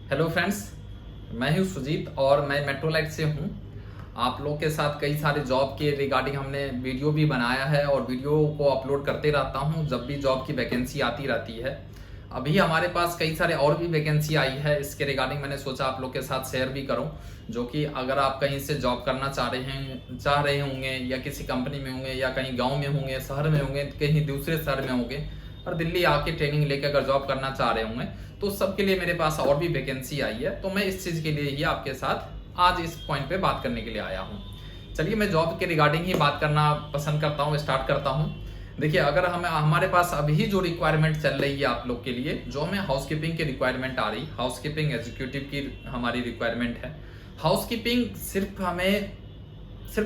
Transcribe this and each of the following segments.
Hello friends, मैं हूं सुजीत और मैं मेट्रोलाइट से हूं। आप लोग के साथ कई सारे जॉब के रिगार्डिंग हमने वीडियो भी बनाया है और वीडियो को अपलोड करते रहता हूं जब भी जॉब की वैकेंसी आती रहती है। अभी हमारे पास कई सारे और भी वैकेंसी आई है, इसके रिगार्डिंग मैंने सोचा आप लोग के साथ शेयर भी करूं, जो कि अगर आप कहीं से जॉब करना चाह रहे होंगे या किसी कंपनी में होंगे या कहीं गाँव में होंगे, शहर में होंगे, कहीं दूसरे शहर में होंगे और दिल्ली आके ट्रेनिंग लेके अगर जॉब करना चाह रहे होंगे तो सबके लिए मेरे पास और भी वैकेंसी आई है। तो मैं इस चीज़ के लिए ही आपके साथ आज इस पॉइंट पे बात करने के लिए आया हूँ। चलिए मैं जॉब के रिगार्डिंग ही बात करना पसंद करता हूँ, स्टार्ट करता हूँ। देखिए, अगर हमारे पास अभी जो रिक्वायरमेंट चल रही है आप लोग के लिए, जो हमें हाउसकीपिंग की रिक्वायरमेंट आ रही, हाउसकीपिंग एग्जीक्यूटिव की हमारी रिक्वायरमेंट है। हाउसकीपिंग सिर्फ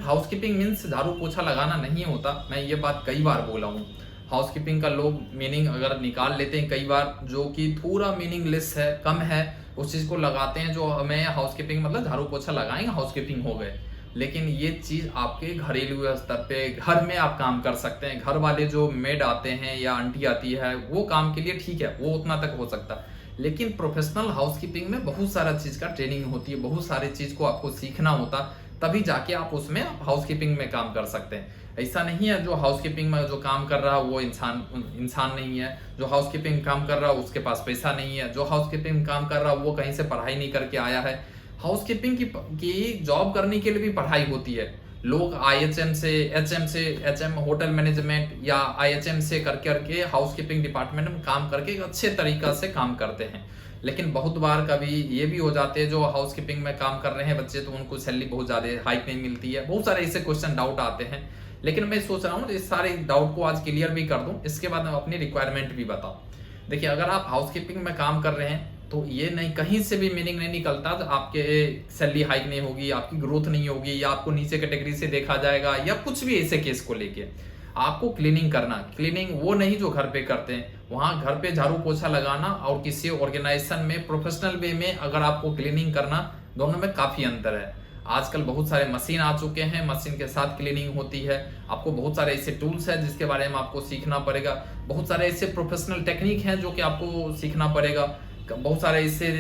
हाउसकीपिंग मीन्स झाड़ू पोछा लगाना नहीं होता। मैं ये बात कई बार बोला हूँ। हाउसकीपिंग का लोग मीनिंग अगर निकाल लेते हैं कई बार, जो कि पूरा मीनिंगलेस है, कम है, उस चीज़ को लगाते हैं जो हमें हाउसकीपिंग मतलब झाड़ू पोछा लगाएंगे हाउसकीपिंग हो गए। लेकिन ये चीज़ आपके घरेलू स्तर पे घर में आप काम कर सकते हैं। घर वाले जो मेड आते हैं या आंटी आती है वो काम के लिए ठीक है, वो उतना तक हो सकता है। लेकिन प्रोफेशनल हाउसकीपिंग में बहुत सारा चीज़ का ट्रेनिंग होती है, बहुत सारे चीज़ को आपको सीखना होता, तभी जाके आप उसमें हाउसकीपिंग में काम कर सकते हैं। ऐसा नहीं है जो हाउसकीपिंग में जो काम कर रहा है वो इंसान नहीं है, जो हाउसकीपिंग काम कर रहा है उसके पास पैसा नहीं है, जो हाउसकीपिंग काम कर रहा है वो कहीं से पढ़ाई नहीं करके आया है। हाउसकीपिंग की जॉब करने के लिए भी पढ़ाई होती है। लोग आईएचएम से, एचएम होटल मैनेजमेंट या आईएचएम से करके हाउसकीपिंग डिपार्टमेंट में काम करके एक अच्छे तरीका से काम करते हैं। लेकिन बहुत बार कभी ये भी हो जाते हैं जो हाउसकीपिंग में काम कर रहे हैं बच्चे, तो उनको सैलरी बहुत ज़्यादा हाइक नहीं मिलती है। बहुत सारे ऐसे क्वेश्चन डाउट आते हैं। लेकिन मैं सोच रहा हूँ इस सारे डाउट को आज क्लियर भी कर दूं, इसके बाद मैं अपनी रिक्वायरमेंट भी बताऊं। देखिए, अगर आप हाउसकीपिंग में काम कर रहे हैं तो ये नहीं, कहीं से भी मीनिंग नहीं निकलता तो आपके सैलरी हाइक नहीं होगी, आपकी ग्रोथ नहीं होगी, या आपको नीचे कैटेगरी से देखा जाएगा, या कुछ भी ऐसे केस को लेके। आपको क्लीनिंग करना, क्लीनिंग वो नहीं जो घर पे करते हैं, वहां घर पे झाड़ू पोछा लगाना और किसी ऑर्गेनाइजेशन में प्रोफेशनल वे में अगर आपको क्लीनिंग करना, दोनों में काफी अंतर है। आजकल बहुत सारे मशीन आ चुके हैं, मशीन के साथ क्लीनिंग होती है। आपको बहुत सारे ऐसे टूल्स हैं जिसके बारे में आपको सीखना पड़ेगा। बहुत सारे ऐसे प्रोफेशनल टेक्निक हैं जो कि आपको सीखना पड़ेगा। बहुत सारे ऐसे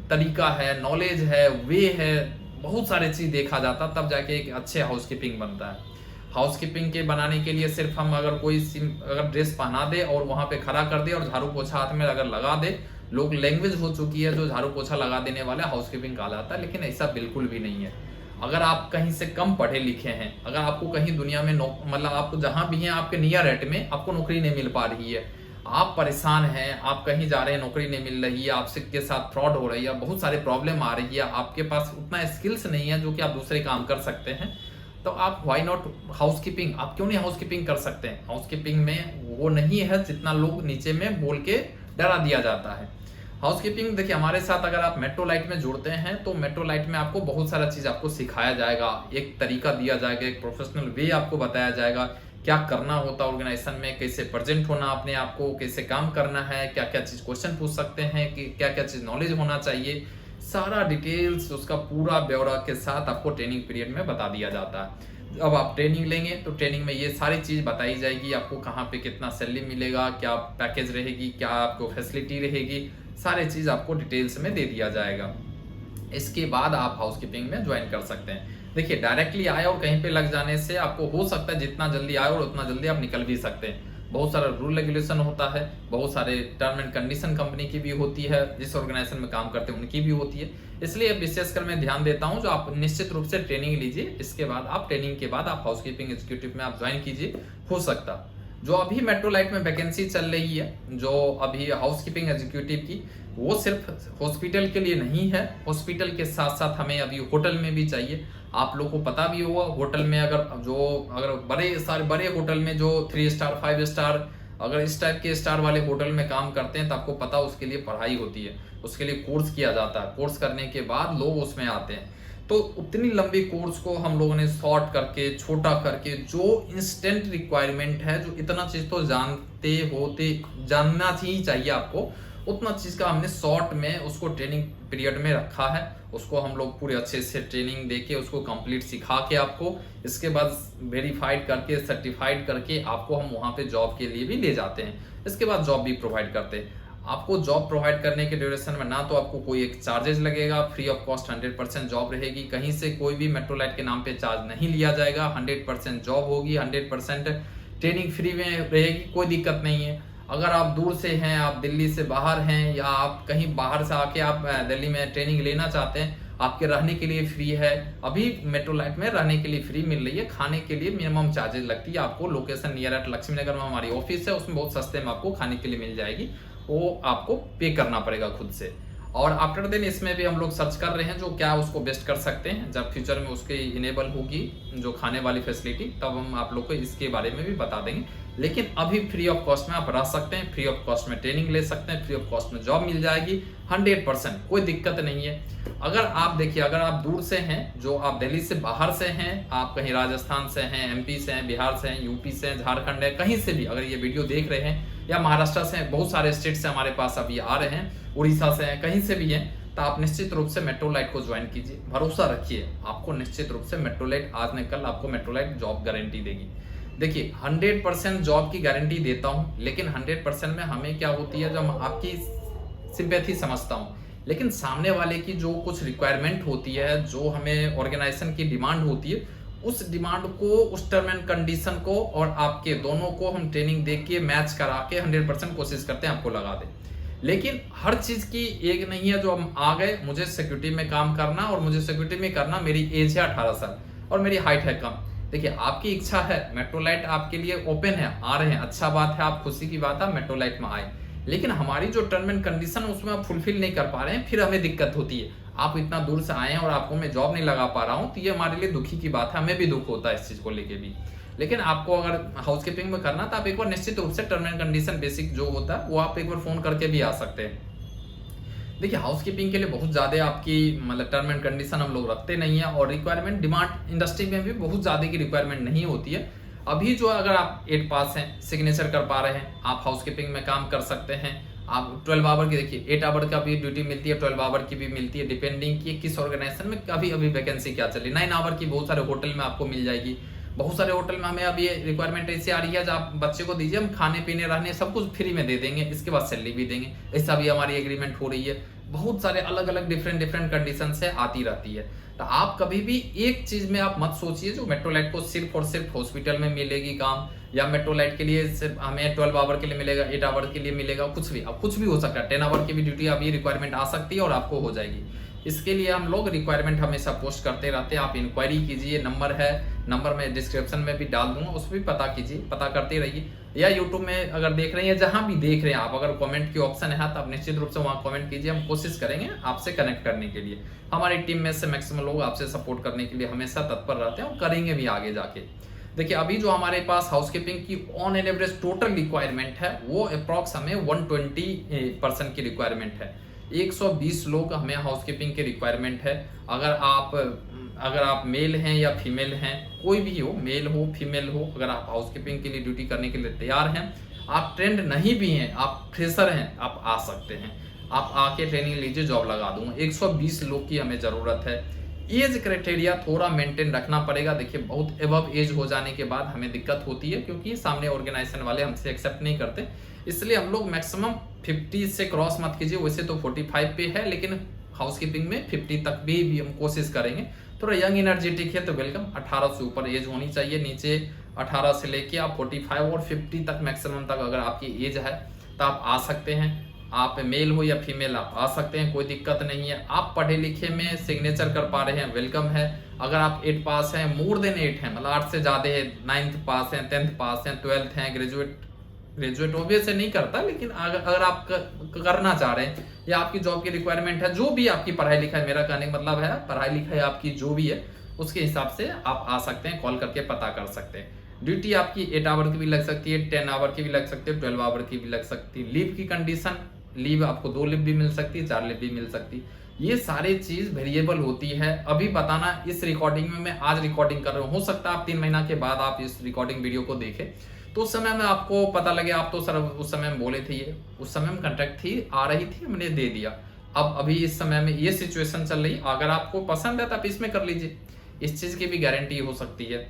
तरीका है, नॉलेज है, वे है, बहुत सारे चीज देखा जाता, तब जाके एक अच्छे हाउसकीपिंग बनता है। हाउसकीपिंग के बनाने के लिए सिर्फ हम अगर अगर ड्रेस पहना दे और वहां पे खड़ा कर दे और झाड़ू पोछा हाथ में अगर लगा दे, लोग लैंग्वेज हो चुकी है जो झाड़ू पोछा लगा देने वाला हाउसकीपिंग कहलाता है। लेकिन ऐसा बिल्कुल भी नहीं है। अगर आप कहीं से कम पढ़े लिखे हैं, अगर आपको कहीं दुनिया में मतलब आपको जहां भी हैं आपके नियर एट में आपको नौकरी नहीं मिल पा रही है, आप परेशान हैं, आप कहीं जा रहे हैं नौकरी नहीं मिल रही है, आपसे के साथ फ्रॉड हो रही है, बहुत सारे प्रॉब्लम आ रही है, आपके पास उतना स्किल्स नहीं है जो कि आप दूसरे काम कर सकते हैं, तो आप व्हाई नॉट हाउसकीपिंग, आप क्यों नहीं हाउसकीपिंग कर सकते हैं। हाउसकीपिंग में वो नहीं है जितना लोग नीचे में बोल के डरा दिया जाता है। हाउसकीपिंग देखिए, हमारे साथ अगर आप मेट्रोलाइट में जुड़ते हैं तो मेट्रोलाइट में आपको बहुत सारा चीज आपको सिखाया जाएगा, एक तरीका दिया जाएगा, एक प्रोफेशनल वे आपको बताया जाएगा, क्या करना होता है ऑर्गेनाइजेशन में, कैसे प्रेजेंट होना अपने आप को, कैसे काम करना है, क्या क्या चीज क्वेश्चन पूछ सकते हैं, कि क्या क्या चीज नॉलेज होना चाहिए, सारा डिटेल्स उसका पूरा ब्यौरा के साथ आपको ट्रेनिंग पीरियड में बता दिया जाता है। अब आप ट्रेनिंग लेंगे तो ट्रेनिंग में ये सारी चीज बताई जाएगी, आपको कहाँ पे कितना सैलरी मिलेगा, क्या पैकेज रहेगी, क्या आपको फैसिलिटी रहेगी, सारे चीज आपको डिटेल्स में दे दिया जाएगा। इसके बाद आप हाउसकीपिंग में ज्वाइन कर सकते हैं। देखिए, डायरेक्टली आए और कहीं पे लग जाने से आपको हो सकता है जितना जल्दी आए और उतना जल्दी आप निकल भी सकते हैं। बहुत सारा रूल रेगुलेशन होता है, बहुत सारे टर्म एंड कंडीशन कंपनी की भी होती है, जिस ऑर्गेनाइजेशन में काम करते हैं उनकी भी होती है। इसलिए विशेषकर मैं ध्यान देता हूं जो आप निश्चित रूप से ट्रेनिंग लीजिए, इसके बाद आप ट्रेनिंग के बाद आप हाउसकीपिंग एग्जीक्यूटिव में आप ज्वाइन कीजिए। हो सकता जो अभी मेट्रोलाइट में वैकेंसी चल रही है, जो अभी हाउसकीपिंग एग्जीक्यूटिव की, वो सिर्फ हॉस्पिटल के लिए नहीं है, हॉस्पिटल के साथ साथ हमें अभी होटल में भी चाहिए। आप लोग को पता भी होगा, होटल में अगर बड़े होटल में जो 3 स्टार 5 स्टार, अगर इस टाइप के स्टार वाले होटल में काम करते हैं तो आपको पता उसके लिए पढ़ाई होती है, उसके लिए कोर्स किया जाता है, कोर्स करने के बाद लोग उसमें आते हैं। तो उतनी लंबी कोर्स को हम लोगों ने शॉर्ट करके, छोटा करके, जो इंस्टेंट रिक्वायरमेंट है, जो इतना चीज तो जानना ही चाहिए आपको, उतना चीज का हमने शॉर्ट में उसको ट्रेनिंग पीरियड में रखा है। उसको हम लोग पूरे अच्छे से ट्रेनिंग देके उसको कंप्लीट सिखा के आपको, इसके बाद वेरीफाइड करके, सर्टिफाइड करके आपको हम वहां पे जॉब के लिए भी ले जाते हैं। इसके बाद जॉब भी प्रोवाइड करते हैं। आपको जॉब प्रोवाइड करने के ड्यूरेशन में ना तो आपको कोई एक चार्जेस लगेगा, फ्री ऑफ कॉस्ट 100% जॉब रहेगी, कहीं से कोई भी मेट्रोलाइट के नाम पे चार्ज नहीं लिया जाएगा, 100% जॉब होगी, 100% ट्रेनिंग फ्री में रहेगी, कोई दिक्कत नहीं है। अगर आप दूर से हैं, आप दिल्ली से बाहर हैं, या आप कहीं बाहर से आके आप दिल्ली में ट्रेनिंग लेना चाहते हैं, आपके रहने के लिए फ्री है। अभी मेट्रोलाइट में रहने के लिए फ्री मिल रही है, खाने के लिए मिनिमम चार्जेस लगती है आपको। लोकेशन नियर एट लक्ष्मी नगर में हमारी ऑफिस है, उसमें बहुत सस्ते में आपको खाने के लिए मिल जाएगी, वो आपको पे करना पड़ेगा खुद से। और आफ्टर देन इसमें भी हम लोग सर्च कर रहे हैं जो क्या उसको बेस्ट कर सकते हैं, जब फ्यूचर में उसके इनेबल होगी जो खाने वाली फैसिलिटी, तब हम आप लोग को इसके बारे में भी बता देंगे। लेकिन अभी फ्री ऑफ कॉस्ट में आप रह सकते हैं, फ्री ऑफ कॉस्ट में ट्रेनिंग ले सकते हैं, फ्री ऑफ कॉस्ट में जॉब मिल जाएगी 100%, कोई दिक्कत नहीं है। अगर आप देखिए, अगर आप दूर से हैं, जो आप दिल्ली से बाहर से हैं, आप कहीं राजस्थान से हैं, एमपी से हैं, बिहार से हैं, यूपी से हैं, झारखंड है, कहीं से भी अगर ये वीडियो देख रहे हैं, या महाराष्ट्र से हैं, बहुत सारे स्टेट से हमारे पास अभी आ रहे हैं, उड़ीसा से हैं, कहीं से भी हैं, तो आप निश्चित रूप से मेट्रोलाइट को ज्वाइन कीजिए। भरोसा रखिए, आपको निश्चित रूप से मेट्रोलाइट आज न कल आपको मेट्रोलाइट जॉब गारंटी देगी। देखिए 100% जॉब की गारंटी देता हूं, लेकिन 100% में हमें क्या होती है, जब आपकी सिंपैथी समझता हूं, लेकिन सामने वाले की जो कुछ रिक्वायरमेंट होती है, जो हमें ऑर्गेनाइजेशन की डिमांड होती है, उस डिमांड को, उस टर्म एंड कंडीशन को और आपके दोनों को हम ट्रेनिंग दे के मैच करा के 100% कोशिश करते हैं आपको लगा दें। लेकिन हर चीज की एक नहीं है जो हम आ गए, मुझे सिक्योरिटी में काम करना और मुझे सिक्योरिटी में करना, मेरी एज है 18 साल और मेरी हाइट है कम। देखिए आपकी इच्छा है, मेट्रोलाइट आपके लिए ओपन है, आ रहे हैं, अच्छा बात है, आप खुशी की बात है मेट्रोलाइट में आए, लेकिन हमारी जो टर्म एंड कंडीशन है उसमें आप फुलफिल नहीं कर पा रहे हैं, फिर हमें दिक्कत होती है। आप इतना दूर से आए हैं और आपको मैं जॉब नहीं लगा पा रहा हूं, तो ये हमारे लिए दुखी की बात है, हमें भी दुख होता है इस चीज को लेके भी। लेकिन आपको अगर हाउसकीपिंग में करना, तो आप एक बार निश्चित रूप से टर्म एंड कंडीशन बेसिक जो होता है वो आप एक बार फोन करके भी आ सकते हैं। देखिए हाउसकीपिंग के लिए बहुत ज़्यादा आपकी मतलब टर्म एंड कंडीशन हम लोग रखते नहीं है, और रिक्वायरमेंट डिमांड इंडस्ट्री में भी बहुत ज़्यादा की रिक्वायरमेंट नहीं होती है। अभी जो अगर आप 8 पास हैं, सिग्नेचर कर पा रहे हैं, आप हाउसकीपिंग में काम कर सकते हैं। आप 12 आवर की, देखिए 8 आवर का भी ड्यूटी मिलती है, 12 आवर की भी मिलती है, डिपेंडिंग की किस ऑर्गेनाइजेशन में अभी वैकेंसी क्या चली। 9 आवर की बहुत सारे होटल में आपको मिल जाएगी। बहुत सारे होटल में हमें अब ये रिक्वायरमेंट ऐसी आ रही है, जब आप बच्चे को दीजिए, हम खाने पीने रहने सब कुछ फ्री में दे देंगे, इसके बाद सैलरी भी देंगे, ऐसा भी हमारी एग्रीमेंट हो रही है। बहुत सारे अलग अलग डिफरेंट कंडीशन से आती रहती है। तो आप कभी भी एक चीज में आप मत सोचिए जो मेट्रोलाइट को सिर्फ और सिर्फ हॉस्पिटल में मिलेगी काम, या मेट्रोलाइट के लिए सिर्फ हमें 12 आवर के लिए मिलेगा, 8 आवर के लिए मिलेगा, कुछ भी, अब कुछ भी हो सकता है। 10 आवर की भी ड्यूटी अभी रिक्वायरमेंट आ सकती है और आपको हो जाएगी। इसके लिए हम लोग रिक्वायरमेंट हमेशा पोस्ट करते रहते हैं, आप इंक्वायरी कीजिए, नंबर है, नंबर मैं डिस्क्रिप्शन में भी डाल दूंगा, उस पर भी पता कीजिए, पता करते रहिए। या यूट्यूब में अगर देख रहे हैं, जहां भी देख रहे हैं आप, अगर कमेंट की ऑप्शन है तो आप निश्चित रूप से वहां कमेंट कीजिए, हम कोशिश करेंगे आपसे कनेक्ट करने के लिए। हमारी टीम में से मैक्सिमम लोग आपसे सपोर्ट करने के लिए हमेशा तत्पर रहते हैं और करेंगे भी आगे जाके। देखिए अभी जो हमारे पास हाउसकीपिंग की on an average total requirement है, वो अप्रॉक्स हमें 120% की रिक्वायरमेंट है। 120 लोग हमें हाउसकीपिंग की रिक्वायरमेंट है। अगर आप मेल हैं या फीमेल हैं, कोई भी हो, मेल हो फीमेल हो, अगर आप हाउसकीपिंग के लिए ड्यूटी करने के लिए तैयार हैं, आप ट्रेंड नहीं भी हैं, आप फ्रेशर हैं, आप आ सकते हैं, आप आके ट्रेनिंग लीजिए, जॉब लगा दूंगा। 120 लोग की हमें जरूरत है। एज क्राइटेरिया थोड़ा मेंटेन रखना पड़ेगा। देखिए बहुत एबव एज हो जाने के बाद हमें दिक्कत होती है, क्योंकि सामने ऑर्गेनाइजेशन वाले हमसे एक्सेप्ट नहीं करते, इसलिए हम लोग मैक्सिमम 50 से क्रॉस मत कीजिए। वैसे तो 45 पे है, लेकिन हाउसकीपिंग में 50 तक भी हम कोशिश करेंगे। थोड़ा यंग एनर्जेटिक है तो वेलकम। 18 से ऊपर एज होनी चाहिए, नीचे 18 से लेके आप 45 और 50 तक मैक्सिमम तक अगर आपकी एज है तो आप आ सकते हैं। आप मेल हो या फीमेल आप आ सकते हैं, कोई दिक्कत नहीं है। आप पढ़े लिखे में सिग्नेचर कर पा रहे हैं, वेलकम है। अगर आप 8 पास हैं, मोर देन 8 हैं, मतलब 8 से ज्यादा है, 9th पास हैं, 10th पास हैं, 12th हैं, ग्रेजुएट ऑब्वियस नहीं करता, लेकिन अगर आप करना चाह रहे हैं या आपकी जॉब की रिक्वायरमेंट है, जो भी आपकी पढ़ाई लिखाई, मेरा कहने का मतलब है पढ़ाई लिखाई आपकी जो भी है, उसके हिसाब से आप आ सकते हैं, कॉल करके पता कर सकते हैं। ड्यूटी आपकी 8 आवर की भी लग सकती है, 10 आवर की भी लग सकती है, 12 आवर की भी लग सकती है। लीव की कंडीशन, लीव आपको 2 लीव भी मिल सकती है, 4 लीव भी मिल सकती है। ये सारी चीज वेरिएबल होती है। अभी बताना इस रिकॉर्डिंग में, मैं आज रिकॉर्डिंग कर रहा हूँ, हो सकता है आप 3 महीना के बाद आप इस रिकॉर्डिंग वीडियो को देखें, तो उस समय में आपको पता लगे, आप तो सर उस समय में बोले थे, ये उस समय में कॉन्ट्रैक्ट थी, आ रही थी, हमने दे दिया। अब अभी इस समय में ये सिचुएशन चल रही, अगर आपको पसंद है तो आप इसमें कर लीजिए, इस चीज की भी गारंटी हो सकती है।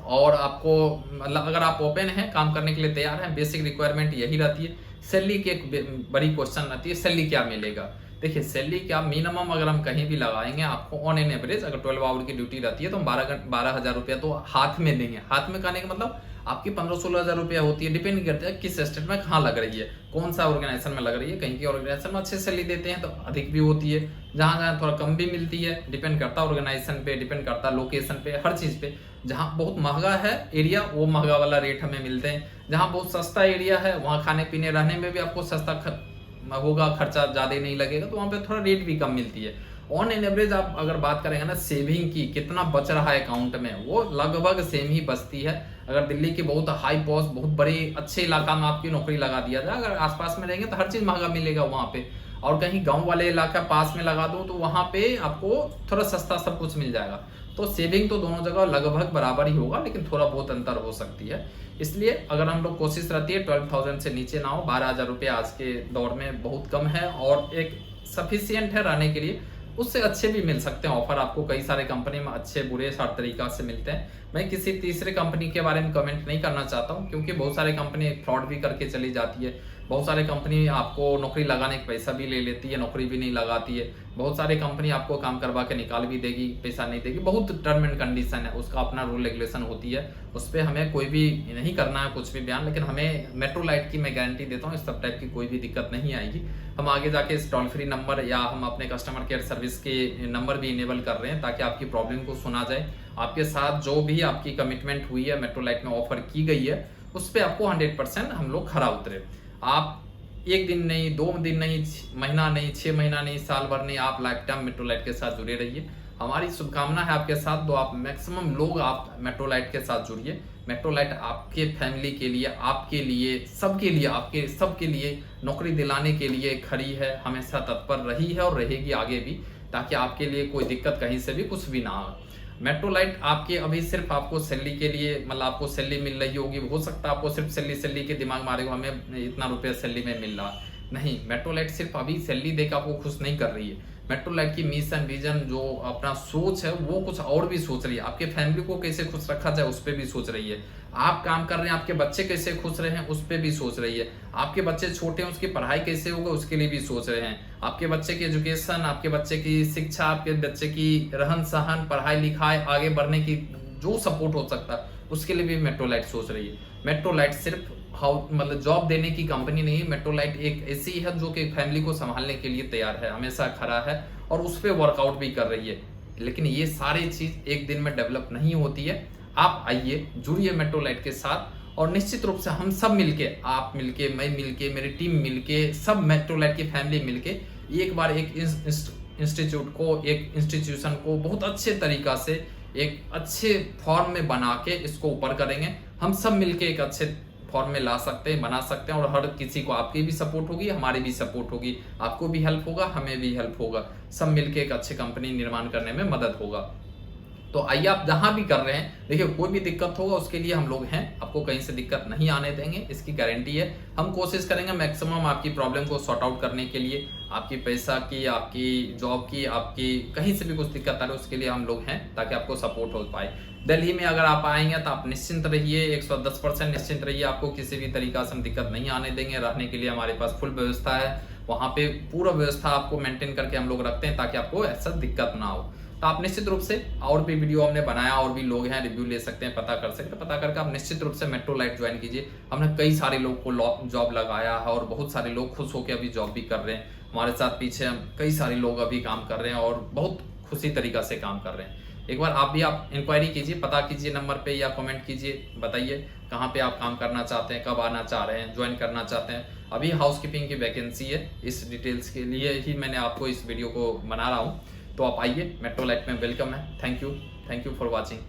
और आपको मतलब अगर आप ओपन हैं, काम करने के लिए तैयार हैं, बेसिक रिक्वायरमेंट यही रहती है। सैलरी की एक बड़ी क्वेश्चन आती है, सैलरी क्या मिलेगा। देखिए सैलरी क्या मिनिमम अगर हम कहीं भी लगाएंगे आपको ऑन एन एवरेज, अगर 12 आवर की ड्यूटी रहती है तो हम 12,000 रुपया तो हाथ में देंगे। हाथ में कहने का मतलब आपकी 15-16 हज़ार रुपया होती है, डिपेंड करता है किस स्टेट में कहाँ लग रही है, कौन सा ऑर्गेनाइजेशन में लग रही है। कहीं की ऑर्गेनाइजेशन में अच्छे सैलरी देते हैं तो अधिक भी होती है, जहाँ जहाँ थोड़ा कम भी मिलती है, डिपेंड करता है ऑर्गेनाइजेशन पे, डिपेंड करता है लोकेशन पे, हर चीज़ पे। जहाँ बहुत महंगा है एरिया वो महंगा वाला रेट हमें मिलते हैं, जहाँ बहुत सस्ता एरिया है वहाँ खाने पीने रहने में भी आपको सस्ता होगा, खर्चा ज़्यादा नहीं लगेगा, तो वहाँ पे थोड़ा रेट भी कम मिलती है। ऑन एन एवरेज आप अगर बात करेंगे ना सेविंग की, कितना बच रहा है अकाउंट में, वो लगभग सेम ही बचती है। अगर दिल्ली के बहुत हाई पॉस्ट बहुत बड़े अच्छे इलाका में आपकी नौकरी लगा दिया जाए, अगर आसपास में रहेंगे तो हर चीज़ महंगा मिलेगा वहाँ पे, और कहीं गांव वाले इलाका पास में लगा दो तो वहाँ पे आपको थोड़ा सस्ता सब कुछ मिल जाएगा। तो सेविंग तो दोनों जगह लगभग बराबर ही होगा, लेकिन थोड़ा बहुत अंतर हो सकती है। इसलिए अगर हम लोग कोशिश रहती है 12,000 से नीचे ना हो, 12,000 रुपये आज के दौर में बहुत कम है और एक सफिशियंट है रहने के लिए। उससे अच्छे भी मिल सकते हैं ऑफर आपको, कई सारे कंपनी में अच्छे बुरे हर तरीका से मिलते हैं। मैं किसी तीसरे कंपनी के बारे में कमेंट नहीं करना चाहता हूं, क्योंकि बहुत सारे कंपनी फ्रॉड भी करके चली जाती है, बहुत सारे कंपनी आपको नौकरी लगाने का पैसा भी ले लेती है, नौकरी भी नहीं लगाती है, बहुत सारे कंपनी आपको काम करवा के निकाल भी देगी, पैसा नहीं देगी, बहुत टर्म एंड कंडीशन है, उसका अपना रूल रेगुलेशन होती है, उस पर हमें कोई भी नहीं करना है कुछ भी बयान। लेकिन हमें मेट्रोलाइट की मैं गारंटी देता हूँ इस सब टाइप की कोई भी दिक्कत नहीं आएगी। हम आगे जाके इस टोल फ्री नंबर या हम अपने कस्टमर केयर सर्विस के नंबर भी इनेबल कर रहे हैं, ताकि आपकी प्रॉब्लम को सुना जाए, आपके साथ जो भी आपकी कमिटमेंट हुई है मेट्रोलाइट में ऑफर की गई है उस पर आपको 100% हम लोग खरा उतरे। आप एक दिन नहीं, 2 दिन नहीं, महीना नहीं, 6 महीना नहीं, साल भर नहीं, आप लाइफ टाइम मेट्रोलाइट के साथ जुड़े रहिए। हमारी शुभकामना है आपके साथ, तो आप मैक्सिमम लोग आप मेट्रोलाइट के साथ जुड़िए। मेट्रोलाइट आपके फैमिली के लिए, आपके लिए, सबके लिए, आपके सबके लिए नौकरी दिलाने के लिए खड़ी है, हमेशा तत्पर रही है और रहेगी आगे भी, ताकि आपके लिए कोई दिक्कत कहीं से भी कुछ भी ना हो। मेट्रोलाइट आपके अभी सिर्फ आपको सैलरी के लिए, मतलब आपको सैलरी मिल रही होगी, हो सकता है आपको सिर्फ सैलरी के दिमाग मारेगा हमें इतना रुपया सैलरी में मिल रहा, नहीं। मेट्रोलाइट सिर्फ अभी सैलरी देकर आपको खुश नहीं कर रही है। मेट्रोलाइट की मिशन विजन जो अपना सोच है वो कुछ और भी सोच रही है, आपके फैमिली को कैसे खुश रखा जाए उस पर भी सोच रही है। आप काम कर रहे हैं, आपके बच्चे कैसे खुश रहे हैं उस पर भी सोच रही है। आपके बच्चे छोटे हैं, उसकी पढ़ाई कैसे होगा उसके लिए भी सोच रहे हैं। आपके बच्चे की एजुकेशन, आपके बच्चे की शिक्षा, आपके बच्चे की रहन सहन, पढ़ाई लिखाई, आगे बढ़ने की जो सपोर्ट हो सकता है उसके लिए भी मेट्रोलाइट सोच रही है। मेट्रोलाइट सिर्फ मतलब जॉब देने की कंपनी नहीं है, मेट्रोलाइट एक ऐसी है जो कि फैमिली को संभालने के लिए तैयार है, हमेशा खड़ा है और उस पर वर्कआउट भी कर रही है। लेकिन ये सारी चीज एक दिन में डेवलप नहीं होती है। आप आइए, जुड़िए मेट्रोलाइट के साथ, और निश्चित रूप से हम सब मिलके, आप मिलके, मैं मिलके, मेरी टीम मिलके, सब मेट्रोलाइट की फैमिली मिलके एक बार एक इंस्टीट्यूट को, एक इंस्टीट्यूशन को बहुत अच्छे तरीका से एक अच्छे फॉर्म में बना के इसको ऊपर करेंगे। हम सब मिलके एक अच्छे फॉर्म में ला सकते हैं, बना सकते हैं, और हर किसी को आपकी भी सपोर्ट होगी, हमारी भी सपोर्ट होगी, आपको भी हेल्प होगा, हमें भी हेल्प होगा, सब मिलके एक अच्छी कंपनी निर्माण करने में मदद होगा। तो आइए, आप जहां भी कर रहे हैं, देखिए कोई भी दिक्कत होगा उसके लिए हम लोग हैं, आपको कहीं से दिक्कत नहीं आने देंगे, इसकी गारंटी है। हम कोशिश करेंगे मैक्सिमम आपकी प्रॉब्लम को सॉर्ट आउट करने के लिए, आपकी पैसा की, आपकी जॉब की, आपकी कहीं से भी कुछ दिक्कत आ रही है उसके लिए हम लोग हैं, ताकि आपको सपोर्ट हो पाए। दिल्ली में अगर आप आएंगे तो आप निश्चिंत रहिए, 110% निश्चिंत रहिए, आपको किसी भी तरीका से हम दिक्कत नहीं आने देंगे। रहने के लिए हमारे पास फुल व्यवस्था है, वहाँ पे पूरा व्यवस्था आपको मेंटेन करके हम लोग रखते हैं, ताकि आपको ऐसा दिक्कत ना हो। तो आप निश्चित रूप से, और भी वीडियो हमने बनाया, और भी लोग हैं, रिव्यू ले सकते हैं, पता कर सकते हैं, पता करके आप निश्चित रूप से मेट्रोलाइट ज्वाइन कीजिए। हमने कई सारे लोग को जॉब लगाया है और बहुत सारे लोग खुश होकर अभी जॉब भी कर रहे हैं हमारे साथ। पीछे हम कई सारे लोग अभी काम कर रहे हैं और बहुत खुशी तरीका से काम कर रहे हैं। एक बार आप भी इंक्वायरी कीजिए, पता कीजिए नंबर पे, या कमेंट कीजिए, बताइए कहाँ पे आप काम करना चाहते हैं, कब आना चाह रहे हैं, ज्वाइन करना चाहते हैं। अभी हाउसकीपिंग की वैकेंसी है, इस डिटेल्स के लिए ही मैंने आपको इस वीडियो को बना रहा हूँ। तो आप आइए, मेट्रोलाइट में वेलकम है। Thank you for watching.